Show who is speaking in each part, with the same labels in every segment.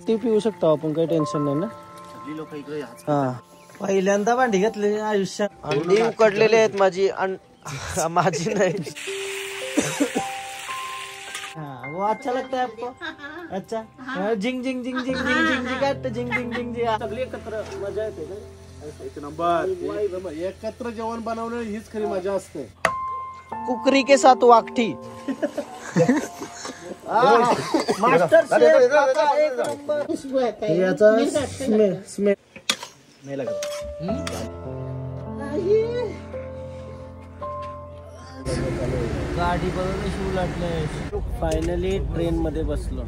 Speaker 1: ती पिऊ शकतो आपण, काही टेन्शन नाही ना. हा पहिल्यांदा भांडी घातली आयुष्यात. अंडी उकडलेले आहेत माझी माझी नाही. हाँ वो अच्छा लगता है आपको? अच्छा जिंग जिंग जिंग जिंग जिंग जिंग जिंग जिंग जिंग जिंग जिंग सगळी एकत्र मजा येते ना. एक नंबर. एकत्र जेवण बनवणं हीच खरी मजा असते. कुकरी के साथ वाकठी. मास्टर शेफ एक नंबर. याचा स्मेल नाही लागत. गाडी बघून शिव लागले. फायनली ट्रेन मध्ये बसलो.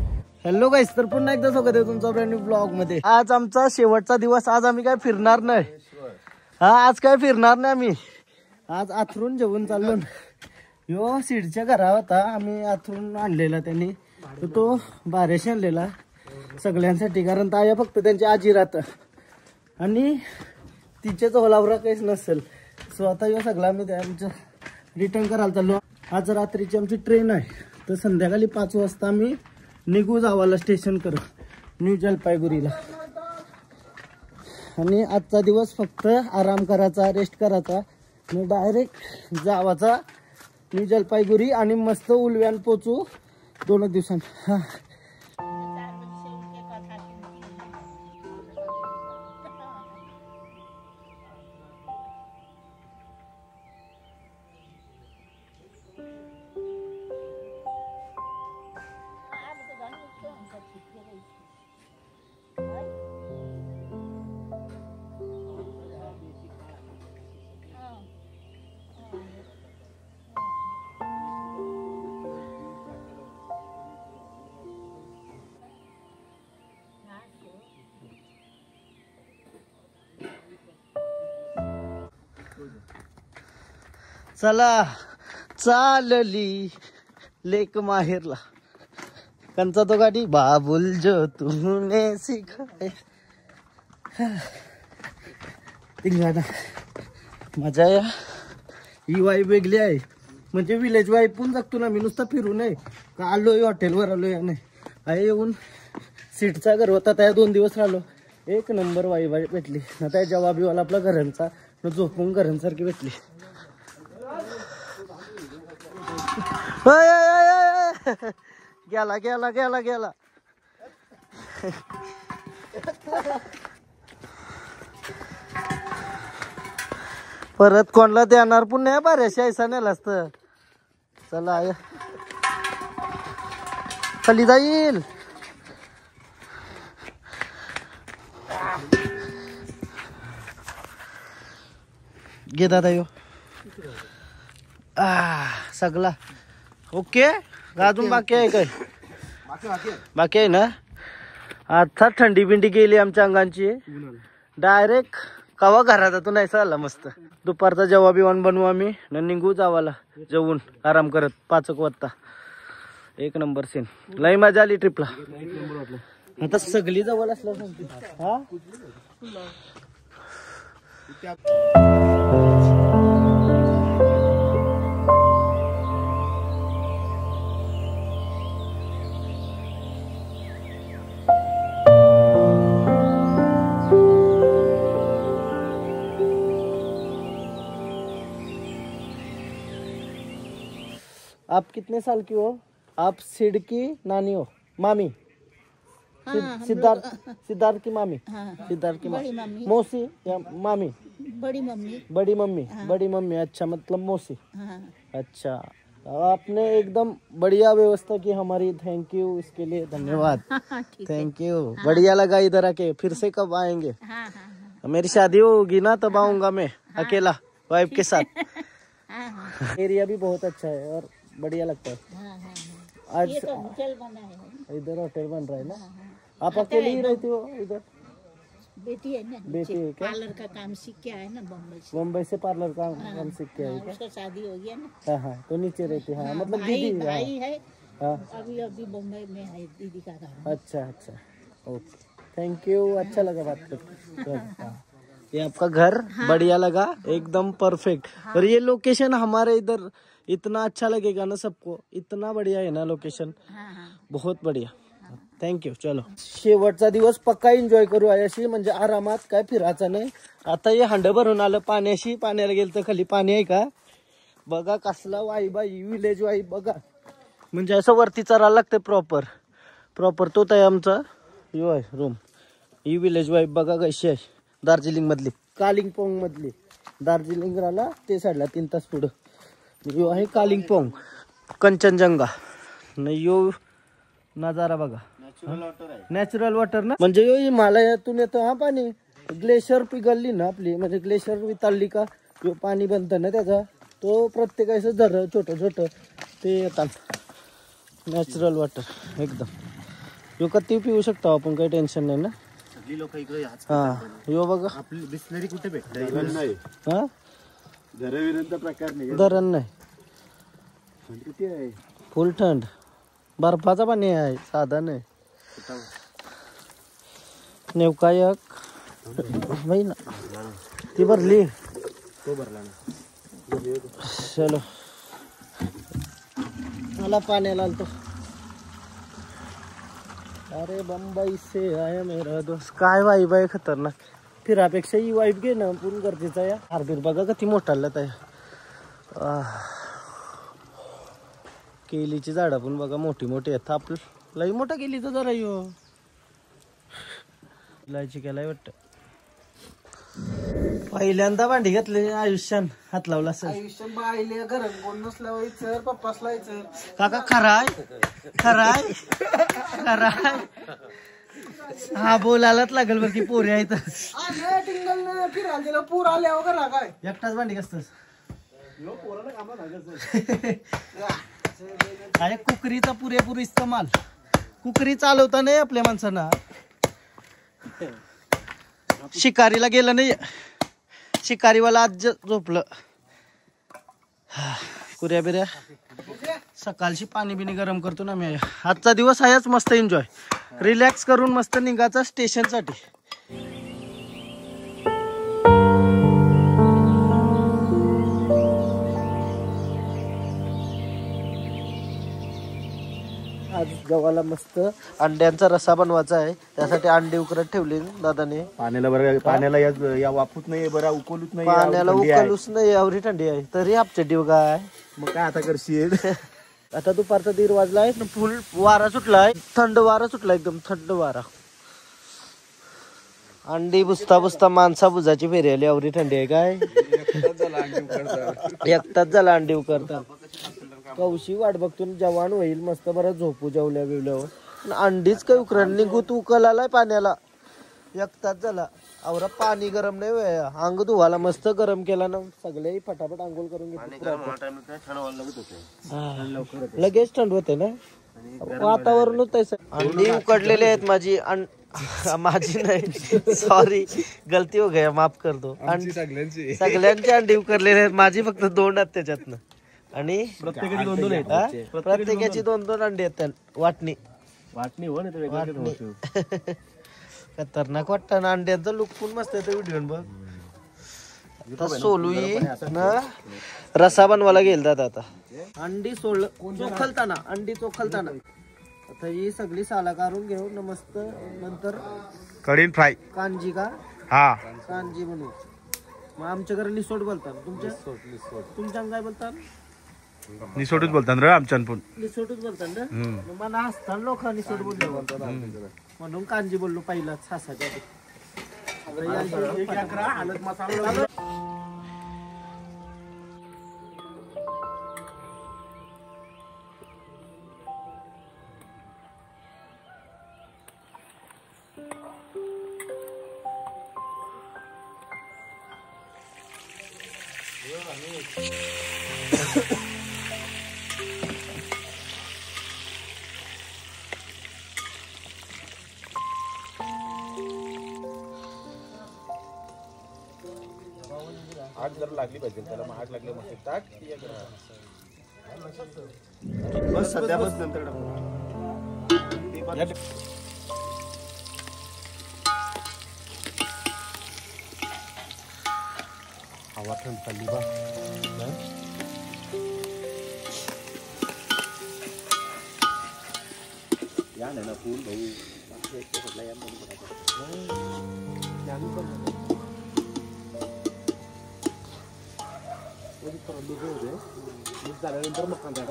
Speaker 1: हॅलो गाईस, तर पुन्हा एकदा स्वागत आहे तुमचा ब्रँड न्यू ब्लॉग मध्ये. आज आमचा शेवटचा दिवस. आज आम्ही काय फिरणार नाही. आज काय फिरणार नाही आम्ही. आज आथरून जेवून चाललो. यो सीडच्या घरा होता, आम्ही आथरून आणलेला त्यांनी. तर तो बारेशी आणलेला सगळ्यांसाठी, कारण ताया फक्त त्यांची आजी राहत आणि तिच्याच ओलावरा काहीच नसेल. सो आता यो सगळा आम्ही आमचं रिटर्न करायला चाललो. आज रात्रीची आमची ट्रेन आहे, तर संध्याकाळी 5 वाजता आम्ही निघू जावाला स्टेशन कर न्यू जलपाईगुरीला. आणि आजचा दिवस फक्त आराम करायचा, रेस्ट करायचा, आणि डायरेक्ट जावाचा न्यू जलपाईगुरी आणि मस्त उलव्यान पोचू 2 दिवसांनी. हा चला चालली लेक माहेरला. कंचा तो गाडी बाबुल जो तूने सिखाए. गाणं मजा या. ही वाईब वेगळी आहे, म्हणजे विलेज वाईब पण जगतो ना. मी नुसतं फिरू नये का आलोय हॉटेलवर आलोय नाही. आहे येऊन सीटचा घर होता, त्या 2 दिवस राहिलो. एक नंबर वाईब भेटली. आता जवाबीवाला आपला घरांचा झोपून घरांसारखी भेटली. गेला गेला गेला गेला. परत कोणला देणार पण नाही बऱ्याचशा ऐसा नेला असत. चला खाली जाईल. घे दादा यो. सगळा ओके. अजून बाकी आहे काय? बाकी आहे ना. आता थंडी बिंडी गेली आमच्या अंगांची. डायरेक्ट कवा घरातून नाही चालला. मस्त दुपारचा जेव्हा बिवान बनवू आम्ही निघू जावाला जेवून आराम करत 5 वाजता. एक नंबर सीन. लई मजा आली ट्रिपला. आता सगळी जवळ असल्या सांगते. हा आप कितने साल की हो? आप सिड की नानी हो? मामी? सिद्धार्थ की मामी? सिद्धार्थ की मामी. मौसी या मामी? बड़ी मम्मी. बड़ी मम्मी. बड़ी मम्मी. अच्छा, मतलब मौसी. अच्छा, आपने एकदम बढ़िया व्यवस्था की हमारी. थैंक यू, इसके लिए धन्यवाद. Thank you. बढ़िया लगा इधर आके. फिर से कब आएंगे? मेरी शादी होगी ना तब आऊंगा मैं अकेला वाइफ के साथ. एरिया भी बहुत अच्छा है और बढ़िया लगता है. आज तो होटल बना है इधर. होटल बन रहा है ना. आप अकेले ही रहती हो इधर? बेटी है ना. बेटी है क्या? पार्लर का काम सीख के आए ना बम्बई से. बम्बई से पार्लर का काम सीख के आए. उसका शादी हो गया ना. हाँ, तो नीचे रहती है. मतलब दीदी भाई है. अभी बम्बई में है दीदी का घर. अच्छा अच्छा, ओके. Thank you. अच्छा लगा बात करके. ये आपका घर बढ़िया लगा, एकदम परफेक्ट. और ये लोकेशन हमारे इधर इतना अच्छा लगेगा ना सबको. इतना बढ़िया है ना लोकेशन, बहुत बढ़िया. थँक्यू. चलो शेवटचा दिवस पक्का एन्जॉय करू अशी, म्हणजे आरामात, काय फिरायचं नाही. आता हे हांड भरून आलं पाण्याशी, पाण्याला गेलं तर खाली पाणी आहे का बघा, कसला वाईब आहे, विलेज वाईब बघा. म्हणजे असं वरती चरायला लागतं प्रॉपर तोच आहे आमचा यो आहे रूम. ही विलेज वाईब बघा कशी आहे, दार्जिलिंग मधली, कालिंपोंग मधली. दार्जिलिंग राहिला ते साईडला 3 तास पुढं यो आहे कालिंपोंग, कंचनजंगा. नाही यो नजारा बघा, नॅचरल वॉटर ना, म्हणजे यो हिमालयातून येतं हा पाणी. ग्लेशियर पिघलली ना आपली, म्हणजे ग्लेशियर वितळली का यो पाणी बनतं ना त्याचा, तो प्रत्येकाचं झर छोटं ते येतात. नॅचरल वॉटर एकदम, यो कधी पिऊ शकतो आपण, काही टेन्शन नाही ना. लोक इकडे हा यो बघा, आपली बिस्लरी कुठे भेटते, हा धरण प्रकार नाही, धरण नाही, किती आहे फुल थंड, बर्फाचा पाणी आहे, साधा नाही. नेवका एक बाई ना ती भरली, तो भरला ना. चलो मला पाण्याला आलतो. अरे बंबई से आया मेरा दोस्त. काय वाईब आहे खतरनाक, फिरापेक्षा ही वाईब घे ना पण गरजेचं आहे. हार्दिर बघा किती मोठा आहे. केलीची झाडं पण बघा मोठी आहेत. आपलं लई मोठा केलीचा जरा यो इलायची केलाय वाटतं. पहिल्यांदा भांडी घातले आयुष्यान, हात लावला असेल आयुष्यान. बाईले घरात कोण नसल्यावर पप्पासला काका खराय हा बोलायलाच लागल बरं की पोरी आहेत. फिरायला दिलं पूर आल्यावर काय एकटाच भांडी घासतस. अरे कुकरीचा पुरेपूर इस्तेमाल, कुकरी चालवता नाही आपल्या माणसांना. शिकारीला गेलं नाही, शिकारीवाला आज झोपलं. कुऱ्या बिऱ्या सकाळची पाणी बिनी गरम करतो ना मी. आजचा दिवस आहेच मस्त एन्जॉय, रिलॅक्स करून मस्त निघायचा स्टेशन साठी. आज गव्हाला मस्त अंड्यांचा रसा बनवायचा आहे, त्यासाठी अंडी उकरत ठेवली दादाने. पाण्याला बरं, पाण्याला या वाफूच नाही बरं, उकलूच नाही, पाण्याला उकलूच नाही, एवढी थंडी आहे. तरी आपचे डिव काय मग काय आता करशील. आता दुपारचा 1:30 वाजलाय, फुल वारा सुटलाय, थंड वारा सुटला, एकदम थंड वारा. अंडी बुजता माणसा बुजाची फेरी आली, एवढी थंडी आहे काय. एकटाच झाला अंडी उकरता. कौशी वाट बघतो जवान होईल मस्त, बरं झोपू जेवल्या बिवल्यावर. अंडीच काही उकरण निघूत उकलाय पाण्याला, एकटाच झाला. आवरा पाणी गरम नाही वे, अंग धुवाला मस्त गरम केला ना, सगळे फटाफट आंघोळ करून घेतले. लगेच थंड होते ना, वातावरण तसं. अंडी उकडलेले आहेत माझी, माझी नाही सॉरी गलती हो गया, माफ कर दो. सगळ्यांची अंडी उकडलेले आहेत, माझी फक्त 2 आहेत त्याच्यातनं. आणि प्रत्येकाची 2-2 आहेत, प्रत्येकाची 2-2 अंडी आहेत. वाटणी खतरनाक वाटतं ना, अंड्यांचा लुक पण मस्त आहे व्हिडिओ बघ. आता सोलूई ना रसा बनवायला गेलतात. आता अंडी चोखलताना अंडी चोखलताना आता ही सगळी साला काढून घेऊन मस्त, नंतर कढीन फ्राय कांजी का हा कांजी बनवू. मग आमच्या घरी लिसोट बोलतात, तुमच्या काय बोलतात? निसोटच बोलतात रे आमच्या पण, निसोटच बोलतात ना. मला हसतात लोक निसोट बोलले म्हणून कांजी बोललो पहिलाच हसायच्या. आग जर लागली पाहिजे त्याला, मग आग लागली मग ताट बस सध्या बस नंतर हवा थंड चालली बा.
Speaker 2: ना फूल भाऊ झाल्यानंतर मग कांदा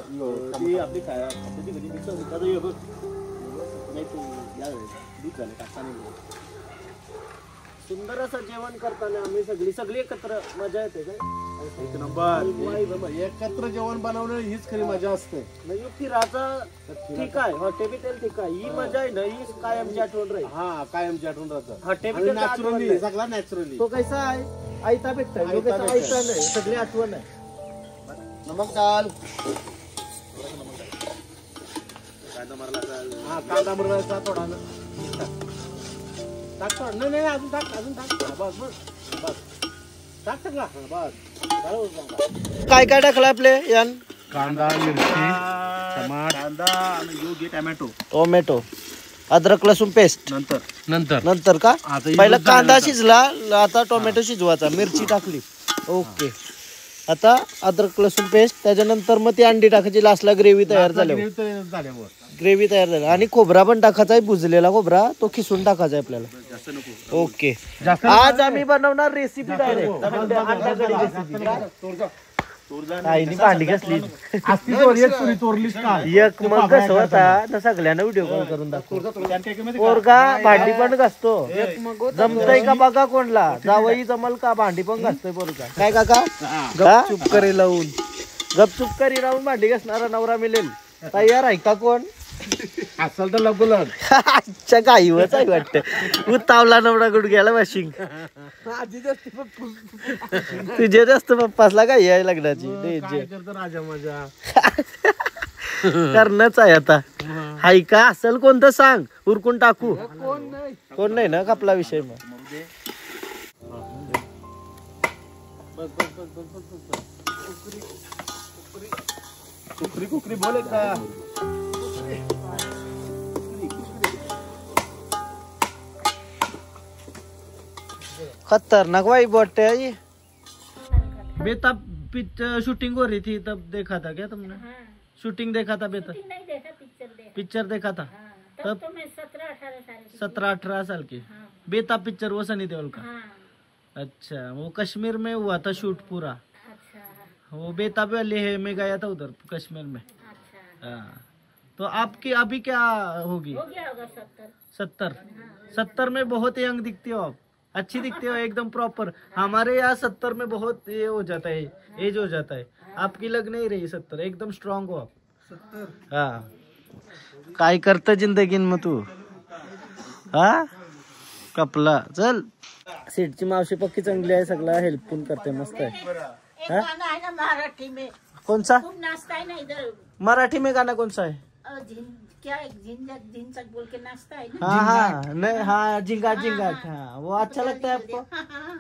Speaker 2: ती आपली काय आपली घरी मिक्स नाही तू या दूध झालं टाकता नाही.
Speaker 1: सुंदर असं जेवण करताना आम्ही सगळी एकत्र मजा येते काय.
Speaker 2: एक नंबर एकत्र जेवण बनवणं हीच खरी मजा असते.
Speaker 1: म्हणजे फिराचा ठीक आहे हॉटेल ठीक आहे ही मजा आहे ना ही कायमची आठवण राहील.
Speaker 2: हा कायमची आठवण राहतं
Speaker 1: हॉटेल
Speaker 2: नॅचरली सगळा नॅचरली.
Speaker 1: तो कैसा आहे आयता भेटताय आयता नाही सगळी आठवण आहे.
Speaker 2: नमक डाल हा कांदा मरला थोडा टाक थोडा नाही अजून टाक बस बस टाक सगळा बस.
Speaker 1: काय काय टाकलं आपले यान
Speaker 2: कांदा मिरची कांदा आणि
Speaker 1: टोमॅटो अद्रक लसूण पेस्ट नंतर का पहिला कांदा शिजला आता टोमॅटो शिजवायचा मिरची टाकली ओके. आता अद्रक लसूण पेस्ट त्याच्यानंतर मग ती अंडी टाकायची लास्टला ग्रेव्ही तयार झाल्यावर आणि खोबरा पण टाकायचा आहे भुजलेला खोबरा तो खिसून टाकायचा आहे आपल्याला ओके. आज आम्ही बनवणार रेसिपी डायरेक्ट भांडी कसली एक मग कसं होता तर सगळ्यांना व्हिडिओ कॉल करून दाखव. पोरगा भांडी पण घासतो जमतय का बघा कोणला जावई जमल का भांडी पण घासतोय पोरगा काय काका गपचूप करी लावून गपचूप करी लावून भांडी घासणारा नवरा मिळेल तयार आहे का कोण
Speaker 2: असल तर लगोलग
Speaker 1: अच्छा गाईवच आहे वाटत उतावला नवरा गुडघ्याला वाशिंग तुझे जास्त पप्पासला काय याय लग्नाची
Speaker 2: राजा मजा
Speaker 1: करणच आहे आता हाय का असल कोणतं सांग उरकून टाकू कोण नाही ना आपला विषय मग
Speaker 2: कुकरी बोल एकदा
Speaker 1: खतरनाक वाई बोट है बेता शूटिंग हो रही थी तब देखा था क्या तुमने शूटिंग देखा था बेता पिक्चर देखा था तब 17-18 साल की बेता पिक्चर वो सनी देओल का अच्छा वो कश्मीर में हुआ था शूट पूरा वो बेताब वाले है मैं गया था उधर कश्मीर में तो आपकी अभी क्या होगी 70 में बहुत यंग दिखती हो आप अच्छी दिखते हो एकदम प्रॉपर. हमारे यहाँ 70 में बहुत ये हो जाता है एज हो जाता है आपकी लग नहीं रही 70 एकदम स्ट्रॉन्ग हो आप 70. हाँ काय करतं जिंदगीन मग तू हा कपला चल. सीटची मावशी पक्की चांगली आहे सगळा हेल्प पण करते मस्त आहे.
Speaker 3: मराठी में
Speaker 1: कौन सा
Speaker 3: नाश्ता है ना इधर
Speaker 1: मराठी में गाना कौन सा है
Speaker 3: क्या झिंझक बोल के नाश्ता है
Speaker 1: ना. हाँ नहीं हाँ झिंगा हाँ वो अच्छा लगता है आपको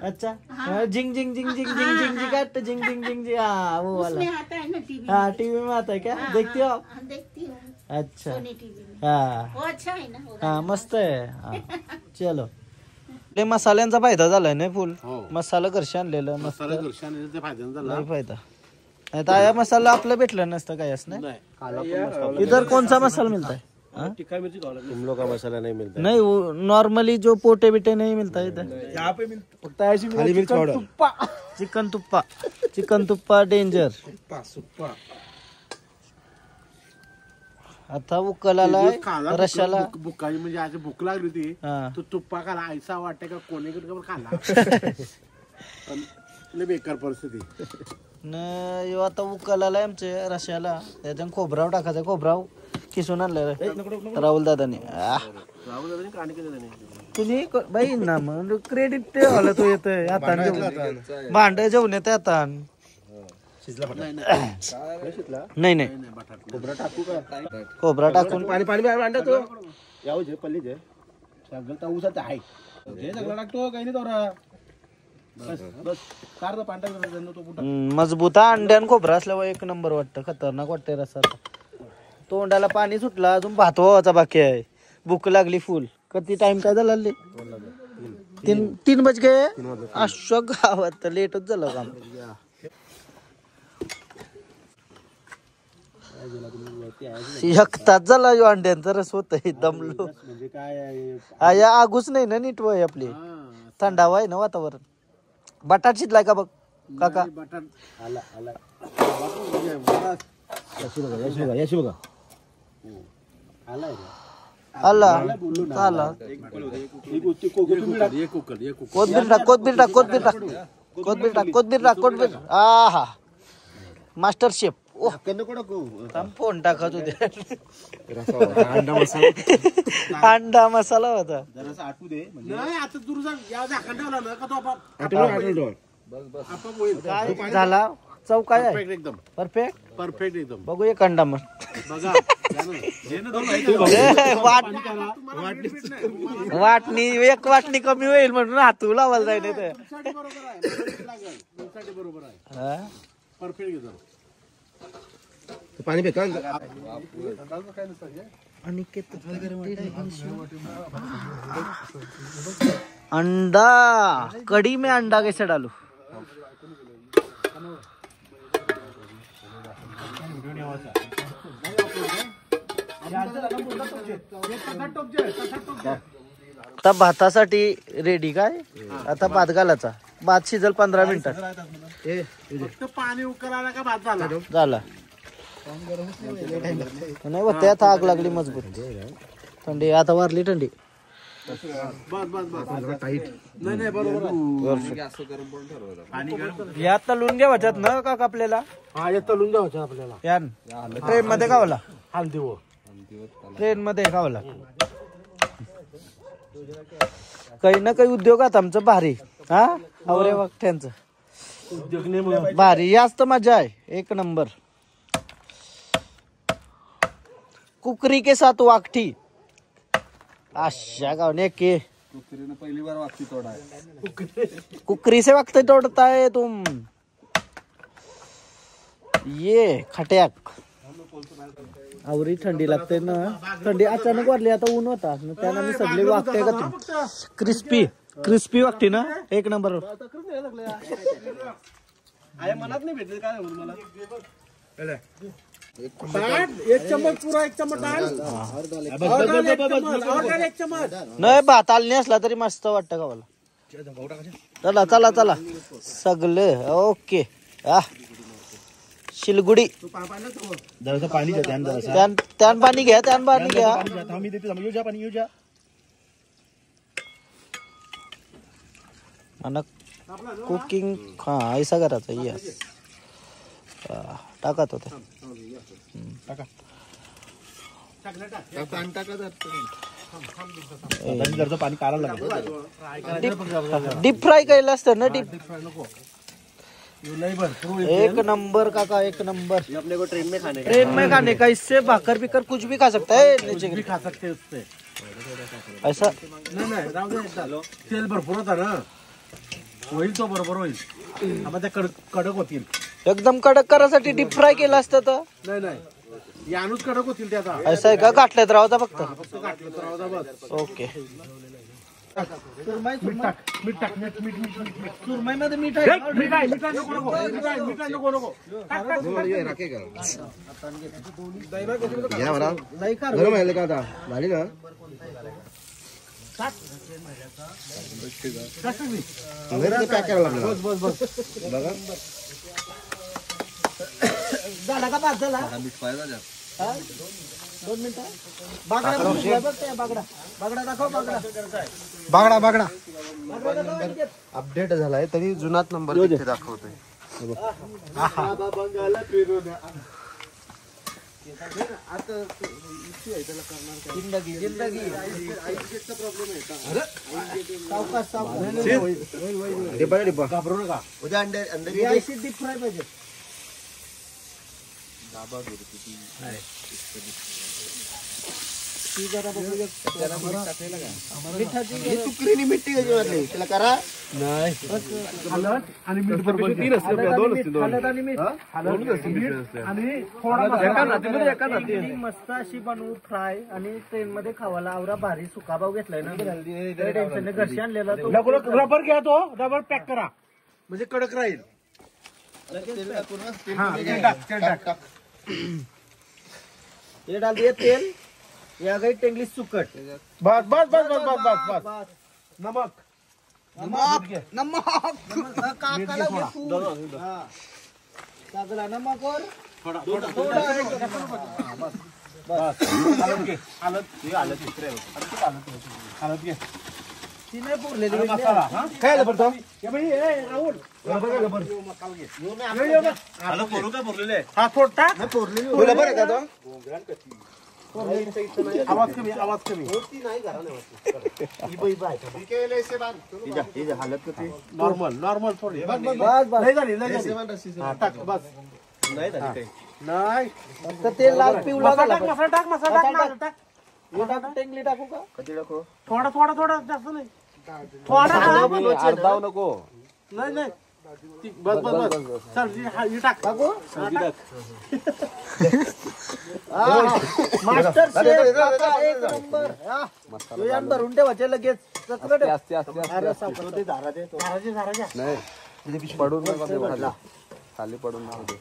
Speaker 1: अच्छा झिंग झिंग झिंग झिंग झिंग झिंग झिंग झिंग झिंग झिंग झिंग हाँ वो वाला
Speaker 3: आता है ना टीवी.
Speaker 1: हाँ टीवी में आता है क्या देखती हो आप
Speaker 3: देखती हूँ
Speaker 1: अच्छा
Speaker 3: टीवी में.
Speaker 1: हाँ
Speaker 3: वो अच्छा है ना
Speaker 1: हाँ मस्त आहे हाँ चलो. ले मसाल्यांचा फायदा झालाय ना फुल मसाला घरशी आणलेलं मस्त नाही फायदा नाही तर आया मसाला आपलं भेटलं नसतं काय असं इधर कौन सा मसाला मिलता है
Speaker 2: तुम लोग का मसाला नहीं मिलता
Speaker 1: नहीं वो नॉर्मली जो पोटे बिटे नहीं मिलता इधर
Speaker 2: यहाँ पे मिलता है
Speaker 1: चिकन तुप्पा डेंजर आता उकलाला रशाला
Speaker 2: भुकाची म्हणजे आज भूक लागली होती तो तुप्पा खाला ऐसा वाटते का कोणीकडे खाला बेकार परिस्थिती
Speaker 1: न आता उकलाला आमच्या रशाला त्याच्यात खोबराव टाकायचा खोबराव किसून आणलं राहुल दादाने तुम्ही बाई ना मग क्रेडिट ते आलं तो येतोय आता भांड जेवण येते आता नाही नाही खोबरा टाकून
Speaker 2: पाणी भांड तो याव जे पल्ली जे सगळं तर ऊसाचं आहे सगळं टाकतो काही नाही तोरा
Speaker 1: मजबूत अंड्यान खोबरा असल्यावर एक नंबर वाटतं खतरनाक वाटतंय रस्सा. तोंडाला पाणी सुटलं अजून भात व्हायचा बाकी आहे भूक लागली फुल. किती टाइम काय झाला 3 बज गए अशोक गावात लेटच झालं काम. एक तास झाला ह्यो अंड्यांचा रस होत दमलो.
Speaker 2: म्हणजे काय आहे?
Speaker 1: या आगूच नाही ना नीट वय आपली, थंडावा आहे ना वातावरण. बटाट शिजलाय का बघ काका?
Speaker 2: बटाट आला आला
Speaker 1: याशी बघा
Speaker 2: आलाय
Speaker 1: आला आला. कोथबीर. आहा मास्टर शेफ. फोन टाकत होते. अंडा मसाला होता.
Speaker 2: आटू दे नाही आता तुझा या झाकण ठेवला ना का तो
Speaker 1: काय झाला? चव काय आहे?
Speaker 2: एकदम
Speaker 1: परफेक्ट
Speaker 2: एकदम.
Speaker 1: बघू एक अंडा मग
Speaker 2: बघा
Speaker 1: वाटणी एक वाटणी कमी होईल म्हणून हातू लावायला जाईल ते.
Speaker 2: बरोबर आहे परफेक्ट एकदम.
Speaker 1: पाणी बेका अंडा कड़ी में अंडा कैसे डालू? आता भातासाठी रेडी काय? आता भात घालायचा. भात शिजल 15 मिनिटात.
Speaker 2: पाणी उकळायला का भात झाला?
Speaker 1: झाला नाही होते. आता आग लागली मजबूत. थंडी आता वारली थंडी. या तलून घ्यायच्यात ना का आपल्याला?
Speaker 2: हा या तलून घ्यायच्या आपल्याला.
Speaker 1: यान ट्रेन मध्ये खावला.
Speaker 2: हलदी
Speaker 1: ट्रेन मध्ये खावला. काही ना काही उद्योगात आमचं भारी. हा आवरे वागठ्यांचं
Speaker 2: उद्योग
Speaker 1: भारी. याच तर मजा आहे. एक नंबर. कुकरी के साथ वाकठी आशा गावने के
Speaker 2: पहिली बार वागती तोडा है.
Speaker 1: कुकरी से वागते तोड़ता है तुम. ये खट्याक. आवरी थंडी लागते ना. थंडी अचानक वाढली. आता ऊन होता त्यानं मी सगळी वागते का तुम. क्रिस्पी वागते ना. एक नंबर.
Speaker 2: मनात नाही भेटले काय मला. एक चम्मच पुरा. एक चम्मच डाल. एक चम्मच
Speaker 1: नाही भात आलनी असला तरी मस्त वाटतं गावाला. चला चला चला सगळे ओके. शिलगुडी
Speaker 2: पाणी
Speaker 1: त्यान पाणी घ्या. त्यान पाणी घ्या. आणि कुकिंग हा ऐसा करायचं. यस टाकत होते.
Speaker 2: पाणी काढायला लागतं.
Speaker 1: डीप फ्राय केलं असतं ना. डीप एक नंबर काका. एक नंबर.
Speaker 2: अपने को ट्रेन में
Speaker 1: खाने का. इससे भाकर बिकर कुछ भी खा सकता है. नीचे
Speaker 2: खा सकते उससे.
Speaker 1: ऐसा
Speaker 2: नाही राहू दे. तेल भरपूर होता ना. होईल तो बरोबर होईल. आम्हाला कडक होतील.
Speaker 1: एकदम कडक करायसाठी डीप फ्राय केलं असतं तर.
Speaker 2: नाही यानूच कडक होतील ते आता.
Speaker 1: ऐसा आहे का? गाठल्यात राहू द्या फक्त.
Speaker 2: गाठलं तर राहू द्या बस.
Speaker 1: ओके.
Speaker 2: मीठ टाक.
Speaker 1: सुरमई मध्ये मीठ आहे.
Speaker 2: मीठ नको.
Speaker 1: झाला का? पाच झाला. 2 मिनिटं. बागडा दाखव. बागडा
Speaker 4: अपडेट झालाय तरी जुनाच नंबर तिथे दाखवतोय.
Speaker 1: जिंदगी
Speaker 4: घाबरू नका. उद्या अंडे
Speaker 1: डीप फ्राय पाहिजे.
Speaker 4: तुकडीने मिठी घ्यायची. तिला करा
Speaker 2: नाही आणि मीठ बरोबर
Speaker 1: मस्त अशी बनवू फ्राय आणि ट्रेन मध्ये खावायला. आवरा भारी सुकाभाव घेतलाय ना. टेन्शन घरशी आणलेला तो.
Speaker 2: रबर घ्या. तो रबर पॅक करा म्हणजे कडक राहील.
Speaker 1: ये डाल दिया तेल, ये आ गई टेंगली सुकट।
Speaker 2: बस बस बस बस बस बस बस नमक
Speaker 1: काकाला घे तू। हाँ, काकाला नमक और
Speaker 2: थोड़ा
Speaker 1: बस
Speaker 2: बस हलत घे हलत घे
Speaker 1: ती नाही पुरलेली
Speaker 2: मसाला हा
Speaker 1: काय लपडतो
Speaker 2: ये बाई ए राहुल मसाला घे
Speaker 4: आलं पोरू का भरलेले
Speaker 2: हा थोडा
Speaker 1: तुला बरं का तो
Speaker 2: आवाज कमी
Speaker 4: हालत कशी
Speaker 2: नॉर्मल थोडी
Speaker 1: बस
Speaker 2: नाही झाली हा, टाक बस
Speaker 4: नाही झाली काही
Speaker 2: नाही
Speaker 1: फक्त तेल लाल पिवळा झाला
Speaker 2: मसाला टाक
Speaker 1: मसाला टाक हे टाकू टेंगली टाकू का
Speaker 4: कधी टाकू
Speaker 2: थोडा जास्त नाही थोडा
Speaker 4: अर्धाव नको
Speaker 2: नाही बस चल ही टाक
Speaker 1: टाकू
Speaker 2: हा,
Speaker 1: मास्टर शेफ काका एक नंबर तो यान भरून ठेवायचे लगेच चटकट.
Speaker 4: आस्ते
Speaker 1: अरे सावकाश.
Speaker 2: झाराच्या
Speaker 4: नाही पडून नका देऊ खाली. खाली पडून नका देऊ.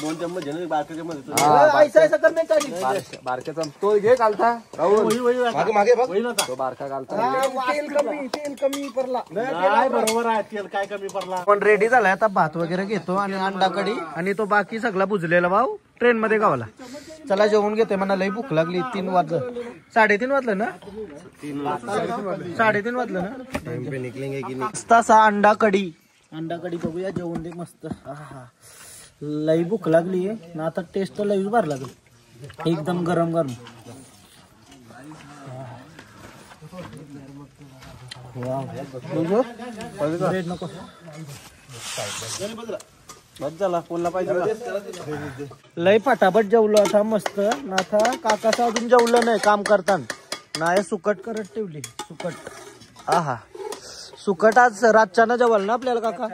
Speaker 4: 2 चम्मच घेणे बारक्या चम्मच
Speaker 1: ऐसा ऐसा करने का नहीं.
Speaker 4: बारक्याचा तो घे कालता राहुल मागे बघ
Speaker 2: होईल आता
Speaker 4: तो बारका कालता
Speaker 1: तेल कमी पडला.
Speaker 2: नाही बरोबर आहे तेल काय कमी पडला
Speaker 1: पण रेडी झालाय आता. भात वगैरे घेतो आणि अंडा कढी आणि तो बाकी सगळा बुजलेला भाऊ ट्रेन मध्ये गावाला. चला जेवून घेते. मला लई भूक लागली. 3 वाजलं 3:30 वाजलं ना 3:30 वाजलं ना.
Speaker 4: निकलेंगे की नाही
Speaker 1: मस्त असा अंडा कढी बघूया. जेवण दे मस्त. लई भूक लागली आहे ना. आता टेस्ट लईच भारी लागेल. एकदम गरम गरम. ब्रेड नको
Speaker 4: बस झाला पुन्हा पाहिजे
Speaker 1: लई फटाफट जेवलो आता मस्त. ना आता काकाचं अजून जेवलं नाही काम करताना. नाही सुकट करत ठेवली सुकट. सुकट आज रातच्यानं जेवाल ना आपल्याला काका.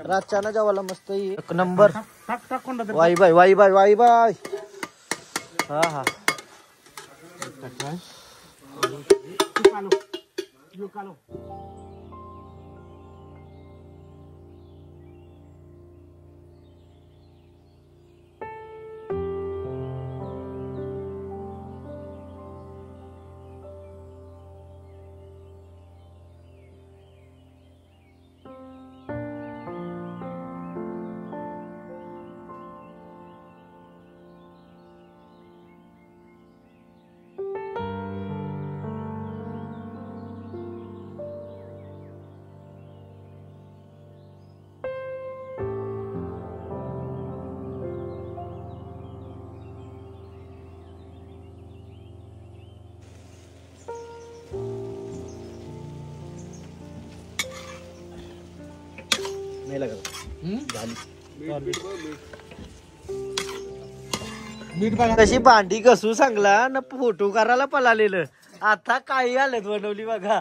Speaker 1: रातच्यानं जेवायला मस्त. एक नंबर. वाई बाय. हा
Speaker 4: नाही लागत
Speaker 1: कशी भांडी घसू सांगला ना. फोटो करायला पळालेलं. आता काही हालत बनवली बघा.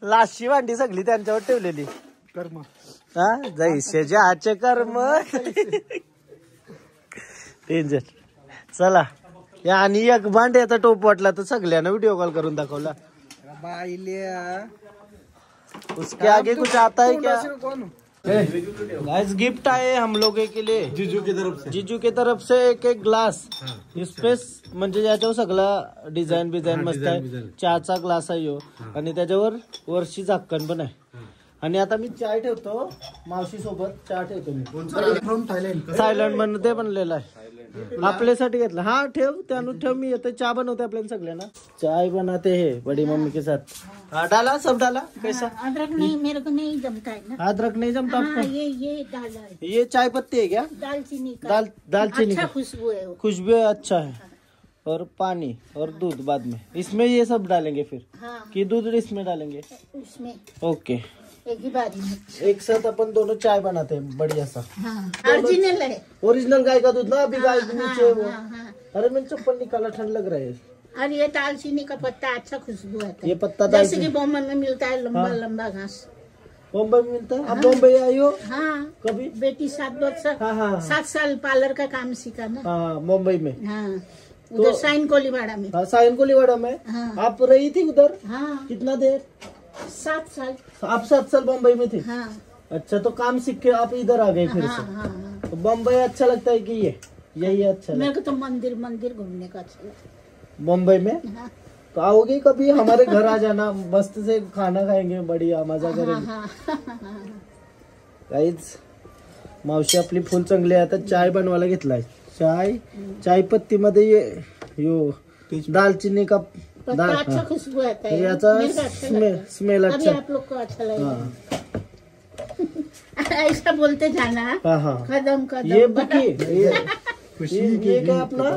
Speaker 1: लाशी भांडी सगळी त्यांच्यावर ठेवलेली.
Speaker 2: कर्म
Speaker 1: हा जैसेचे आजचे कर्म. डेंजर. चला या आणि एक भांड्याचा टोप वाटला तर सगळ्यांना व्हिडिओ कॉल करून दाखवला. उसके आगे कुछ आता है क्या. गाइस गिफ्ट आए हम लोगों के लिए जीजू की तरफ से एक ग्लास. इसपे म्हणजे याच्यावर सगळा डिझाईन मस्त आहे. चहाचा ग्लास आहे ह्यो आणि त्याच्यावर वरची झाकण पण आहे. आणि आता मी चाय ठेवतो. मावशी सोबत चहा ठेवतो मी. थायलंड म्हणून ते बनलेलं आहे. आपल्यासाठी घेतलं. हा ठेव त्यानु ठेव. मी येतो चहा बनवते आपल्याला सगळ्यांना. चाय बनाते है बड़ी मम्मी के साथ. डाला सब डाला. कैसा
Speaker 3: अदरक नहीं मेरे को नहीं जमता है ना.
Speaker 1: अदरक नहीं जमता आपको.
Speaker 3: ये डाला है.
Speaker 1: ये चाय पत्ती है क्या.
Speaker 3: दालचीनी का
Speaker 1: दालचीनी
Speaker 3: अच्छा
Speaker 1: का
Speaker 3: खुशबू है वो.
Speaker 1: खुशबू अच्छा है. और पानी और दूध बाद में. इसमें ये सब डालेंगे फिर
Speaker 3: हाँ
Speaker 1: कि दूध इसमें डालेंगे.
Speaker 3: उसमें
Speaker 1: ओके
Speaker 3: एक ही बारी में.
Speaker 1: एक साथ अपन दोनों चाय बनाते हैं बढ़िया सा.
Speaker 3: हाँ ओरिजिनल है.
Speaker 1: ओरिजिनल गाय का दूध ना. अभी गाय के नीचे है वो.
Speaker 3: हाँ.
Speaker 1: अरे मैंने चप्पल निकाला. ठंड लग रहा है.
Speaker 3: और ये दालचीनी का पत्ता अच्छा खुशबू आता
Speaker 1: ये
Speaker 3: है.
Speaker 1: पत्ता
Speaker 3: जैसे
Speaker 1: दालचीनी
Speaker 3: कि बॉम्बे में मिलता है लंबा
Speaker 1: हाँ.
Speaker 3: लंबा घास.
Speaker 1: बॉम्बे में मिलता है. अब बॉम्बे आई हो
Speaker 3: हाँ
Speaker 1: कभी.
Speaker 3: बेटी 7 वर्ष
Speaker 1: हाँ
Speaker 3: 7 साल पार्लर का काम सीखा ना.
Speaker 1: हाँ मुंबई में.
Speaker 3: हाँ उधर साइन कोलीवाड़ा में.
Speaker 1: हाँ साइन कोलीवाड़ा में.
Speaker 3: हाँ.
Speaker 1: आप रही थी उधर
Speaker 3: हाँ
Speaker 1: कितना देर.
Speaker 3: 7 साल.
Speaker 1: आप 7 साल मुंबई में थे.
Speaker 3: हाँ
Speaker 1: अच्छा तो काम सीख के आप इधर आ गए फिर
Speaker 3: हाँ
Speaker 1: से.
Speaker 3: हाँ हाँ.
Speaker 1: तो बम्बई अच्छा लगता है कि यही अच्छा
Speaker 3: मेरे
Speaker 1: लगता
Speaker 3: को तो मंदिर मंदिर घूमने का अच्छा लगता
Speaker 1: है बम्बई में?
Speaker 3: है।
Speaker 1: तो आओगे कभी हमारे घर आ जाना, मस्त से खाना खाएंगे, बढ़िया मजा करेंगे। काहीच मावशी आपली फुल चांगली आहे. आता चाय बनवायला घेतलाय. चाय पत्ती मध्ये यो दालचीनी का
Speaker 3: अच्छा खुशबू आता है,
Speaker 1: याचा
Speaker 3: मेरे को अच्छा लगता है।
Speaker 1: स्मेल
Speaker 3: अभी
Speaker 1: अच्छा.
Speaker 3: आप लोग को अच्छा लगेगा। ऐसा बोलते जाना,
Speaker 1: हाँ
Speaker 3: कदम कदम।
Speaker 1: ये बुकी ये क्या अपना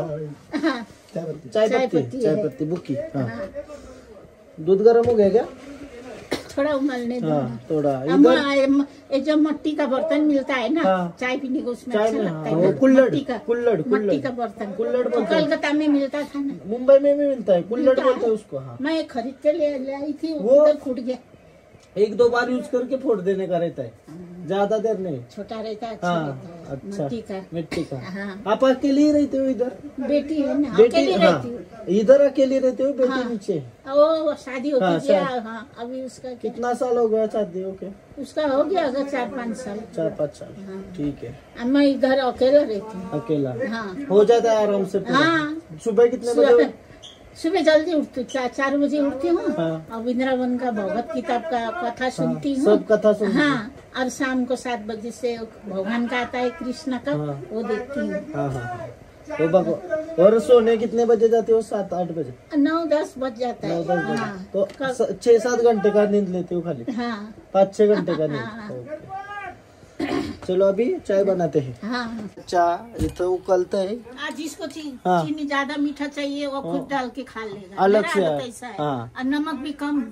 Speaker 1: चाय पत्ती बुकी. हाँ दूध गर्म हो गया क्या?
Speaker 3: थोड़ा उमलने दो।
Speaker 1: हाँ थोड़ा
Speaker 3: अम्मा,
Speaker 1: इधर
Speaker 3: ये जो मट्टी का बर्तन मिलता है ना,
Speaker 1: हाँ।
Speaker 3: चाय पीने को उसमें
Speaker 1: चाय
Speaker 3: अच्छा
Speaker 1: में,
Speaker 3: लगता
Speaker 1: हाँ,
Speaker 3: है।
Speaker 1: वो कुल्हड़
Speaker 3: मट्टी का बर्तन
Speaker 1: कुल्हड़
Speaker 3: तो
Speaker 1: बोलते हैं.
Speaker 3: कलकत्ता में मिलता था ना,
Speaker 1: मुंबई में भी मिलता है कुल्हड़
Speaker 3: मिलता
Speaker 1: बोलते
Speaker 3: है?
Speaker 1: हैं उसको. हाँ
Speaker 3: मैं खरीद के ले आई थी,
Speaker 1: वो-
Speaker 3: उधर फूट गया।
Speaker 1: 1-2 बार यूज करके फोड़ देने का रहता है, ज्यादा देर नहीं.
Speaker 3: छोटा रहता है, अच्छा
Speaker 1: हाँ
Speaker 3: रहता है,
Speaker 1: अच्छा
Speaker 3: मट्टी का।
Speaker 1: मिट्टी का.
Speaker 3: हाँ,
Speaker 1: आप अकेले ही रहते हो इधर?
Speaker 3: बेटी है ना,
Speaker 1: बेटी
Speaker 3: अकेली
Speaker 1: हाँ
Speaker 3: रहती हूँ।
Speaker 1: इधर अकेले रहते हो, बेटी
Speaker 3: हाँ।
Speaker 1: नीचे.
Speaker 3: वो शादी
Speaker 1: हाँ,
Speaker 3: होती गया।
Speaker 1: शादी।
Speaker 3: हाँ, अभी उसका क्या?
Speaker 1: कितना साल हो गया शादी होके?
Speaker 3: उसका हो गया अगर 4-5 साल।
Speaker 1: 4-5 साल.
Speaker 3: हाँ।
Speaker 1: ठीक है.
Speaker 3: अब मैं इधर अकेला रहती हूँ।
Speaker 1: अकेला
Speaker 3: हाँ
Speaker 1: हो जाता है आराम से पूरा.
Speaker 3: हाँ,
Speaker 1: सुबह कितने बजे?
Speaker 3: सुबह जल्दी उठती हूँ, 4 बजे उठती हूँ।
Speaker 1: हाँ।
Speaker 3: और वृंदावन का भगवत किताब का कथा सुनती हूँ।
Speaker 1: सब कथा सुनती हूँ.
Speaker 3: हाँ, और शाम को 7 बजे से भगवान का आता है कृष्ण का,
Speaker 1: हाँ।
Speaker 3: वो देखती हूँ।
Speaker 1: हाँ. तो भगवान. और सोने कितने बजे जाते हो? 7-8 बजे?
Speaker 3: 9-10 बज जाता है।
Speaker 1: 9-10 बजे.
Speaker 3: हाँ,
Speaker 1: तो 6-7 घंटे का नींद लेते हो खाली?
Speaker 3: हाँ
Speaker 1: 5-6 घंटे का
Speaker 3: हाँ।
Speaker 1: नींद. ओके. चलो अभी चाय बनाते हैं.
Speaker 3: हाँ।
Speaker 1: चाय इथं उकलत है.
Speaker 3: आज जिसको
Speaker 1: हाँ।
Speaker 3: चीनी ज्यादा मीठा चाहिए वो खुद डाल के खा लेगा।
Speaker 1: अलग
Speaker 3: मेरा
Speaker 1: से
Speaker 3: आदत ऐसा है।
Speaker 1: हाँ।
Speaker 3: और नमक भी कम।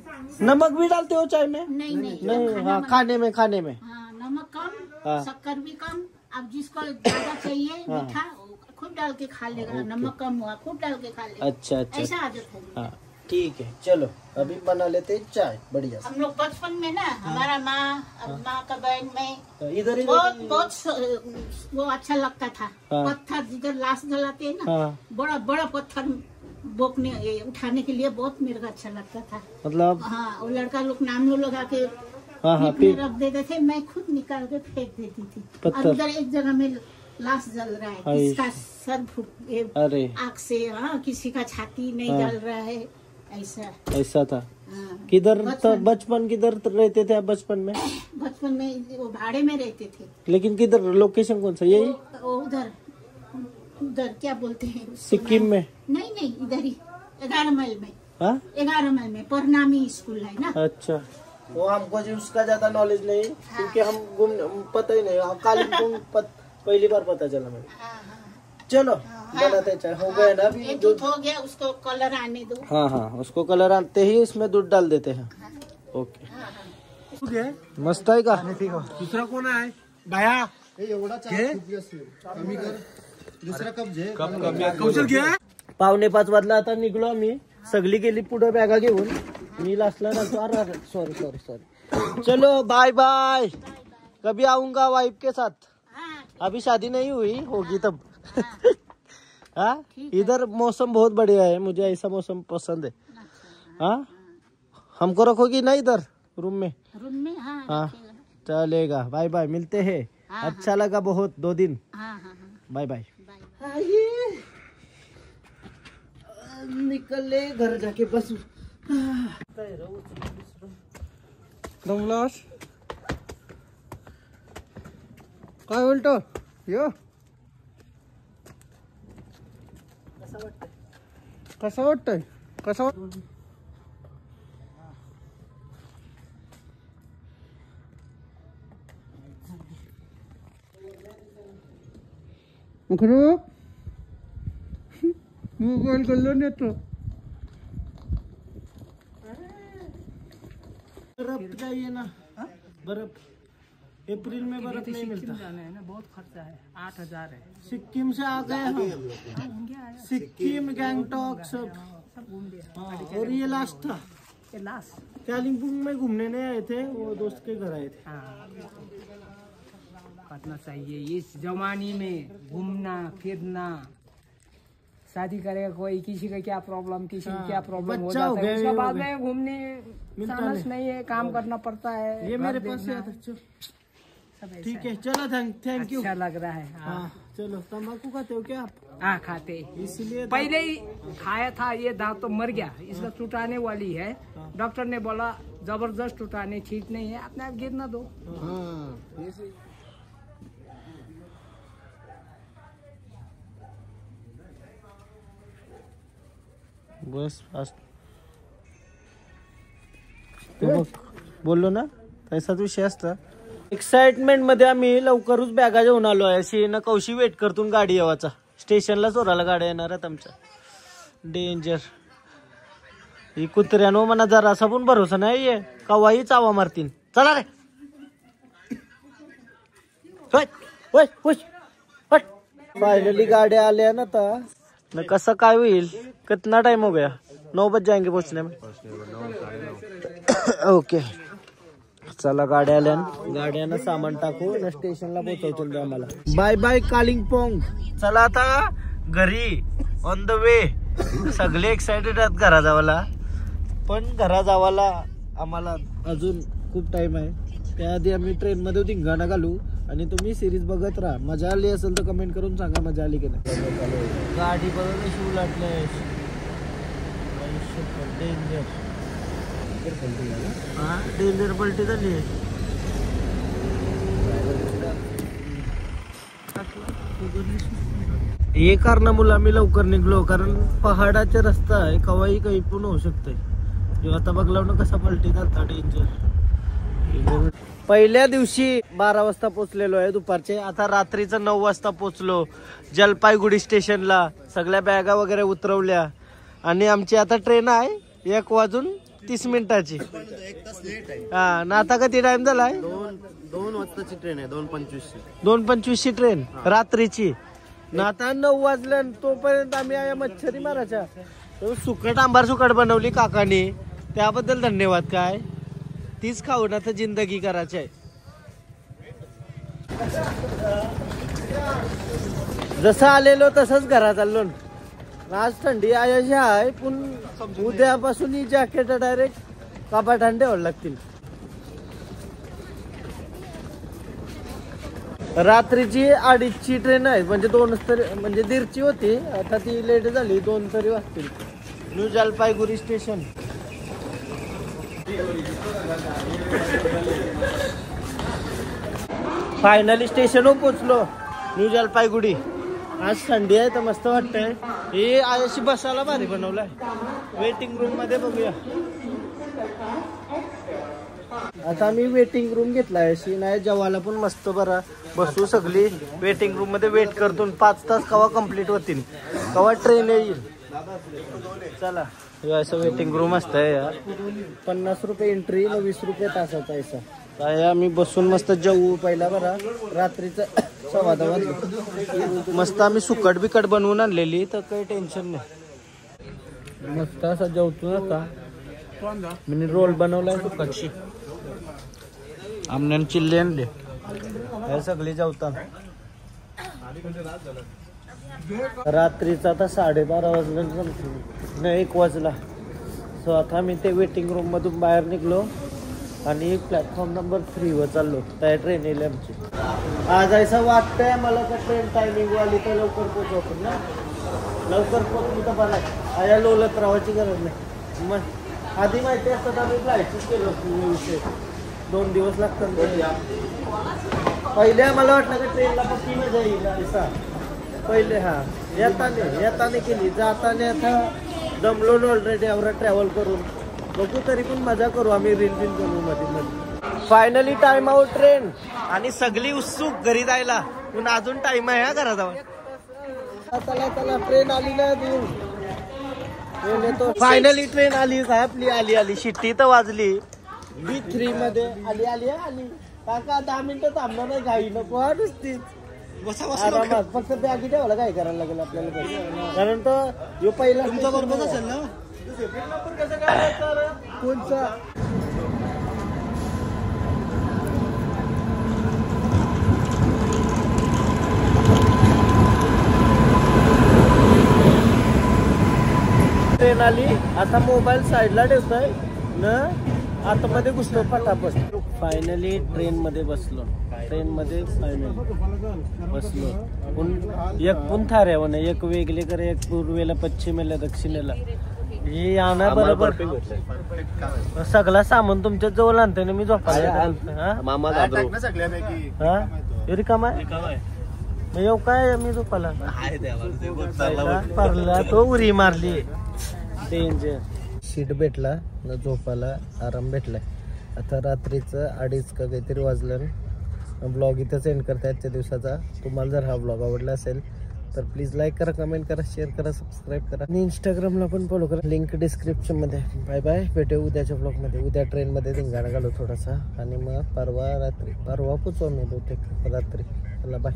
Speaker 1: नमक भी डालते हो चाय में?
Speaker 3: नहीं
Speaker 1: नहीं. हाँ खाने में
Speaker 3: हाँ, नमक कम,
Speaker 1: हाँ।
Speaker 3: शक्कर भी कम। अब जिसको ज्यादा चाहिए
Speaker 1: हाँ।
Speaker 3: मीठा वो खुद डाल के खा लेगा। नमक कम हुआ खुद डाल के खा लेगा।
Speaker 1: अच्छा अच्छा.
Speaker 3: ऐसा आदत है।
Speaker 1: हाँ ठीक है. चलो अभी बना लेते हैं चाय बढ़िया से.
Speaker 3: हम लोग बचपन में ना हमारा माँ का बहन में
Speaker 1: इधर ही
Speaker 3: बहुत वो अच्छा लगता था।
Speaker 1: हाँ।
Speaker 3: पत्थर जिधर लाश जलाते हैं ना,
Speaker 1: हाँ
Speaker 3: बड़ा बड़ा पत्थर बोकने उठाने के लिए बहुत मेरे को अच्छा लगता था।
Speaker 1: मतलब
Speaker 3: हाँ, वो लड़का लोग नाम लगा के
Speaker 1: हाँ
Speaker 3: पीठ में
Speaker 1: फिर
Speaker 3: रख देते थे, मैं खुद निकाल के फेंक देती थी।
Speaker 1: पत्थर।
Speaker 3: और इधर एक जगह में लाश जल रहा है,
Speaker 1: हाय।
Speaker 3: किसका सर फूट
Speaker 1: अरे
Speaker 3: आग से, हाँ किसी का छाती नहीं
Speaker 1: हाँ।
Speaker 3: जल रहा है, ऐसा।
Speaker 1: ऐसा था.
Speaker 3: हाँ।
Speaker 1: किधर
Speaker 3: बचपन।
Speaker 1: बचपन किधर रहते थे आप बचपन में?
Speaker 3: बचपन में वो भाड़े में रहते थे।
Speaker 1: लेकिन किधर लोकेशन कौन सा? यही
Speaker 3: वो उधर उधर क्या बोलते हैं उसको
Speaker 1: सिक्किम
Speaker 3: नाम?
Speaker 1: में?
Speaker 3: नहीं इधर ही 11 माइल में।
Speaker 1: हाँ
Speaker 3: 11 माइल में परनामी स्कूल है ना।
Speaker 1: अच्छा. वो हमको जो उसका ज्यादा नॉलेज नहीं, क्योंकि हम पता ही नहीं. कालिम्पोंग पहली बार पता चला मुझे.
Speaker 3: हाँ।
Speaker 1: चलो बनाते चाय. हो गया ना अभी
Speaker 3: ये
Speaker 1: दूध?
Speaker 3: दूध हो गया, उसको कलर आने दो।
Speaker 1: हाँ उसको कलर आते ही इसमें दूध डाल देते हैं. ओके. मस्त आहे का?
Speaker 2: दुसरा कोण आहे बाया?
Speaker 4: एवढा चहा खूप जास्त आहे. कमी कर. दुसरा कप घे.
Speaker 2: कौशल घे.
Speaker 1: 4:45 वाजला. आता निघलो आम्ही. सगळी गेली पुढे बॅगा घेऊन. मी लास्टला अरे सॉरी. चलो बाय बाय. कभी आऊंगा वाइफ के साथ.
Speaker 3: हाँ,
Speaker 1: अभी शादी नहीं हुई, होगी तब. हाँ
Speaker 3: ठीक है।
Speaker 1: इधर मौसम बहुत बढ़िया है, मुझे ऐसा मौसम पसंद है. हाँ हमको रखोगी ना इधर रूम में?
Speaker 3: रूम में हाँ
Speaker 1: हाँ
Speaker 3: रखेगा।
Speaker 1: चलेगा. Bye bye. मिलते हैं.
Speaker 3: हाँ,
Speaker 1: अच्छा लगा बहुत 2 दिन.
Speaker 3: हाँ
Speaker 1: बाय बाय.
Speaker 3: बाय।
Speaker 1: निकले घर जाके बस. दमलास काय बोलतो यो? कसं वाटतंय? कसं वाट मोबाईल कल्लो नेतो. बर्फ चाहिए ना? बर्फ अप्रैल में बर्फ नहीं मिलता.
Speaker 5: जाना है ना, बहुत खर्चा है. 8,000 है.
Speaker 1: सिक्किम से आ गए हम. सिक्किम गैंगटॉक सब.
Speaker 5: घूम लिया.
Speaker 1: हाँ, और ये लास्ट था.
Speaker 5: ये लास्ट.
Speaker 1: कालिम्पोंग में घूमने नहीं आए थे, वो दोस्त के घर आए थे.
Speaker 5: हाँ, करना चाहिए इस जमाने में. घूमना फिरना. शादी करेगा कोई, किसी का क्या प्रॉब्लम, किसी का क्या प्रॉब्लम हो
Speaker 1: बच्चा हो
Speaker 5: जाता है,
Speaker 1: गया,
Speaker 5: उसके
Speaker 1: ये
Speaker 5: बाद
Speaker 1: हो गया.
Speaker 5: में घूमने
Speaker 1: मिलता
Speaker 5: चांस नहीं है. काम करना पड़ता है.
Speaker 1: ये
Speaker 5: घर
Speaker 1: मेरे पास
Speaker 5: देखना.
Speaker 1: है.
Speaker 5: सब ऐसा
Speaker 1: ठीक है चलो थैंक यू।
Speaker 5: अच्छा लग रहा है।
Speaker 1: हाँ चलो। तंबाकू खाते हो क्या आप?
Speaker 5: हाँ खाते,
Speaker 1: इसलिए
Speaker 5: पहले ही खाया था, ये दांत तो मर गया, इसका टूटाने वाली है। डॉक्टर ने बोला जबरदस्त टूटाने ठीक नहीं है, अपने आप गिरना दो।
Speaker 1: बस फास्ट बोललो ना तसाच विषय असता। एक्साइटमेंट मध्ये आम्ही लवकरच बॅगा घेऊन आलो आहे। अशी ना कौशी वेट करतून गाडी येवाचा, स्टेशनला चोराला गाड्या येणार आहेत आमच्या। डेंजर ही कुत्र्यानो मना जरासा पण भरोसा नाही आहे, कवाही चावा मारतीन। चला रे फाइनली गाड्या आल्या ना आता न कसं काय होईल। कितना टाइम हो गया? 9 बज जाएंगे पहुंचने में। ओके चला गाड्या आल्या, गाड्यानं सामान टाकू न स्टेशनला पोहोचवतो आम्हाला। Bye bye Kalimpong. चला आता घरी ऑन द वे। सगळे एक्साइटेड आहेत घरा जावाला, पण घरा जावाला आम्हाला अजून खूप टाइम आहे। त्याआधी आम्ही ट्रेन मध्ये धिंगाणा घालू आणि तुम्ही सिरीज बघत राहा। मजा आली असेल तर कमेंट करून सांगा मजा आली की नाही। गाडी बघा कशी उलटले, डेंजर डेंजर पलटी झाली। हे कारणामुळे आम्ही लवकर निघलो, कारण पहाडाचा रस्ता आहे, कवाही काही पण होऊ शकते। जेव्हा आता बघलाव ना कसा पलटी जाता, डेंजर। पहिल्या दिवशी 12 वाजता पोहोचलेलो आहे दुपारचे, आता रात्रीचं 9 वाजता पोहोचलो जलपाईगुडी स्टेशनला। सगळ्या बॅगा वगैरे उतरवल्या आणि आमची आता ट्रेन आहे 1:30 हा ना। आता किती टाइम झालाय?
Speaker 4: 2 वाजताची ट्रेन आहे, 2:25
Speaker 1: 2:25 ट्रेन रात्रीची ना। आता 9 वाजल्या, तोपर्यंत आम्ही आया मच्छरी मारायच्या। सुकट आंबार सुकट बनवली काकाने, त्याबद्दल धन्यवाद। काय तीच खाऊन आता जिंदगी करायची आहे। जसं आलेलो तसंच घरात चाललो। आज थंडी आयाची आहे, पण उद्यापासून ही जॅकेट डायरेक्ट कपाटात ठेवावं लागतील। रात्रीची 2:30ची ट्रेन आहे, म्हणजे 2 तरी, म्हणजे 1:30ची होती, आता ती लेट झाली, 2 तरी वाजतील। New Jalpaiguri station. फायनली स्टेशनवर पोहोचलो न्यू जलपाईगुडी। आज थंडी आहे तर मस्त वाटतंय। हे अशी बसायला भारी बनवलाय, वेटिंग रूम मध्ये बघूया। आता मी वेटिंग रूम घेतलाय, अशी नाही जेवायला पण मस्त बरा बसू। सगळी वेटिंग रूम मध्ये वेट करतो। 5 तास कवा कंप्लीट होतील, कवा ट्रेन येईल। चला असं वेटिंग रूम असतंय यार। 50 रुपये एंट्री, 20 रुपये तासाचा ऐसा। काय आम्ही बसून मस्त जेवू पहिला बरा। रात्रीचं 10:15 वाजले। मस्त आम्ही सुकट बिकट बनवून आणलेली, तर काही टेन्शन नाही। मस्त असं जेवतो आता। मी रोल बनवलाय सुकटची, आमने चिल्ले आणले, हे सगळे जेवतात। रात्रीचा आता 12:30 वाजले, नाही 1 वाजला। सो आता मी ते वेटिंग रूम मधून बाहेर निघलो आणि प्लॅटफॉर्म नंबर 3 वर चाललो। त्या ट्रेन येईल आमची आज। असं वाटतंय मला का ट्रेन टायमिंग वाली तर लवकर पोहोचवतो ना, लवकर पोहोचलो तर बरं आहे। आया लोलत राहायची गरज नाही। मग आधी माहिती असतं तर आम्ही फ्लाईटच केलो विषय, 2 दिवस लागतात। पहिले मला वाटलं का ट्रेनला पक्की मजा येईल असा पहिले। हा येताने केली, जाताने आता दमलो ऑलरेडी एवढा ट्रॅव्हल करून। बघू तरी पण मजा करू आम्ही, रील करू मध्ये। फायनली टाइम आउट ट्रेन आणि सगळी उत्सुक घरी जायला, पण अजून टाइम आहे हा घरा जावा। चला ट्रेन आली ना दूर। फायनली ट्रेन आली आपली, आली शिट्टी तर वाजली। B3 मध्ये आली। काका 10 मिनिटं थांबणार नाही, घाई नको नुसतीच आरामात। फक्त बॅगी ठेवायला काय करायला लागेल आपल्याला, कारण तर ह्यो पहिला तुमचा बरोबर असेल ना। कोणचा ट्रेन आली। आता मोबाईल साईडला ठेवतोय ना, आतमध्ये घुसलो फटाफट। फायनली ट्रेन मध्ये बसलो। ट्रेन मध्ये फायनल बसलो. एक पुंथार आहे म्हणे, एक वेगळीकर, एक पूर्वेला, पश्चिमेला, दक्षिणेला. हे आणा बरोबर. सगळा सामान तुमच्या जवळ आणते ना मी झोपायला.
Speaker 4: मामा
Speaker 1: रिकामा मग येऊ काय मी झोपायला परला तो उरी मारली. डेंजर. सीट भेटला न झोपायला आराम भेटलाय. आता रात्रीचं 2:30 का काहीतरी वाजलं. ब्लॉग इथंच एंड करता आजच्या दिवसाचा. तुम्हाला जर हा ब्लॉग आवडला असेल तर प्लीज लाईक करा, कमेंट करा, शेअर करा, सबस्क्राईब करा आणि इंस्टाग्रामला पण फॉलो करा. लिंक डिस्क्रिप्शन मध्ये. Bye bye. भेटू उद्याच्या ब्लॉग मध्ये. उद्या ट्रेन मध्ये धिंगाणा घालू थोडासा आणि मग परवा पोचू आम्ही बहुतेक रात्री. चला बाय.